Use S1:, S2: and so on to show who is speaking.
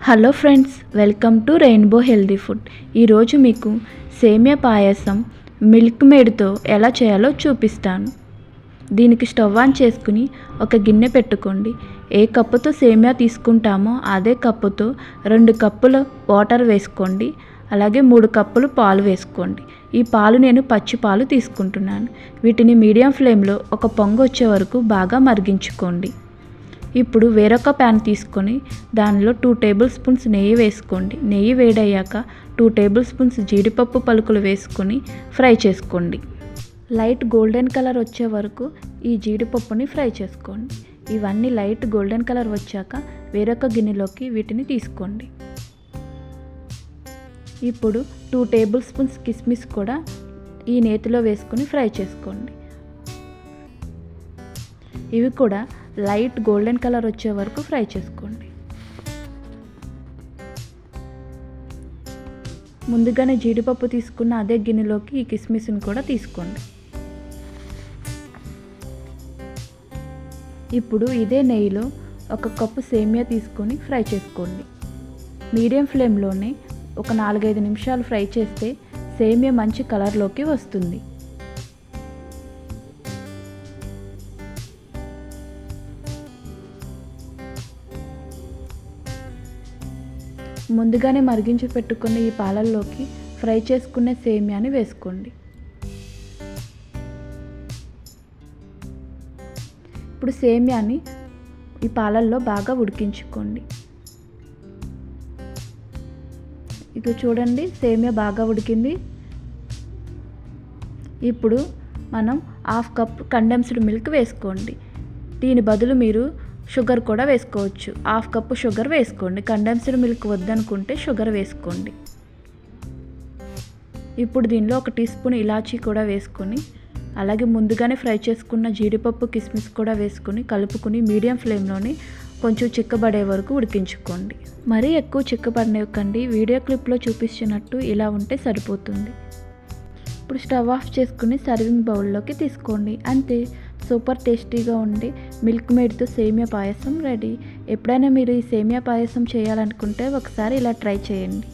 S1: Hello friends, welcome to rainbow healthy food. ఈరోజు మీకు సేమియా పాయసం మిల్క్ మేడ్తో ఎలా చేయాలో చూపిస్తాను. దీనికి స్టవ్ ఆన్ చేసుకుని ఒక గిన్నె పెట్టుకోండి. ఏ కప్పుతో సేమియా తీసుకుంటామో అదే కప్పుతో 2 కప్పుల వాటర్ వేసుకోండి. అలాగే 3 కప్పులు పాలు వేసుకోండి. ఈ పాలు నేను పచ్చి పాలు తీసుకుంటున్నాను. వీటిని మీడియం ఫ్లేమ్లో ఒక పొంగు వచ్చే వరకు బాగా మరిగించుకోండి. ఇప్పుడు వేరొక ప్యాన్ తీసుకొని దానిలో 2 టేబుల్ స్పూన్స్ నెయ్యి వేసుకోండి. నెయ్యి వేడయ్యాక 2 టేబుల్ స్పూన్స్ జీడిపప్పు పలుకులు వేసుకొని ఫ్రై చేసుకోండి. లైట్ గోల్డెన్ కలర్ వచ్చే వరకు ఈ జీడిపప్పుని ఫ్రై చేసుకోండి. ఇవన్నీ లైట్ గోల్డెన్ కలర్ వచ్చాక వేరొక గిన్నెలోకి వీటిని తీసుకోండి. ఇప్పుడు 2 టేబుల్ స్పూన్స్ కిస్మిస్ కూడా ఈ నేతిలో వేసుకొని ఫ్రై చేసుకోండి. ఇవి కూడా లైట్ గోల్డెన్ కలర్ వచ్చే వరకు ఫ్రై చేసుకోండి. ముందుగానే జీడిపప్పు తీసుకున్న అదే గిన్నెలోకి ఈ కిస్మిస్ని కూడా తీసుకోండి. ఇప్పుడు ఇదే నెయ్యిలో 1 కప్పు సేమియా తీసుకొని ఫ్రై చేసుకోండి. మీడియం ఫ్లేమ్లోనే ఒక 4-5 నిమిషాలు ఫ్రై చేస్తే సేమియా మంచి కలర్లోకి వస్తుంది. ముందుగానే మరిగించి పెట్టుకున్న ఈ పాలల్లోకి ఫ్రై చేసుకున్న సేమియాని వేసుకోండి. ఇప్పుడు సేమియాని ఈ పాలల్లో బాగా ఉడికించుకోండి. ఇక చూడండి, సేమియా బాగా ఉడికింది. ఇప్పుడు మనం 1/2 కప్ కండెన్స్డ్ మిల్క్ వేసుకోండి. దీని బదులు మీరు షుగర్ కూడా వేసుకోవచ్చు. 1/2 కప్పు షుగర్ వేసుకోండి. కండెన్స్డ్ మిల్క్ వద్దనుకుంటే షుగర్ వేసుకోండి. ఇప్పుడు దీనిలో 1 టీ స్పూన్ ఇలాచీ కూడా వేసుకొని అలాగే ముందుగానే ఫ్రై చేసుకున్న జీడిపప్పు కిస్మిస్ కూడా వేసుకొని కలుపుకొని మీడియం ఫ్లేమ్లోనే కొంచెం చిక్కబడే వరకు ఉడికించుకోండి. మరీ ఎక్కువ చిక్కబడనివ్వకండి. వీడియో క్లిప్లో చూపించినట్టు ఇలా ఉంటే సరిపోతుంది. ఇప్పుడు స్టవ్ ఆఫ్ చేసుకుని సర్వింగ్ బౌల్లోకి తీసుకోండి. అంతే, సూపర్ టేస్టీగా ఉండే మిల్క్ మేడ్తో సేమియా పాయసం రెడీ. ఎప్పుడైనా మీరు ఈ సేమియా పాయసం చేయాలనుకుంటే ఒకసారి ఇలా ట్రై చేయండి.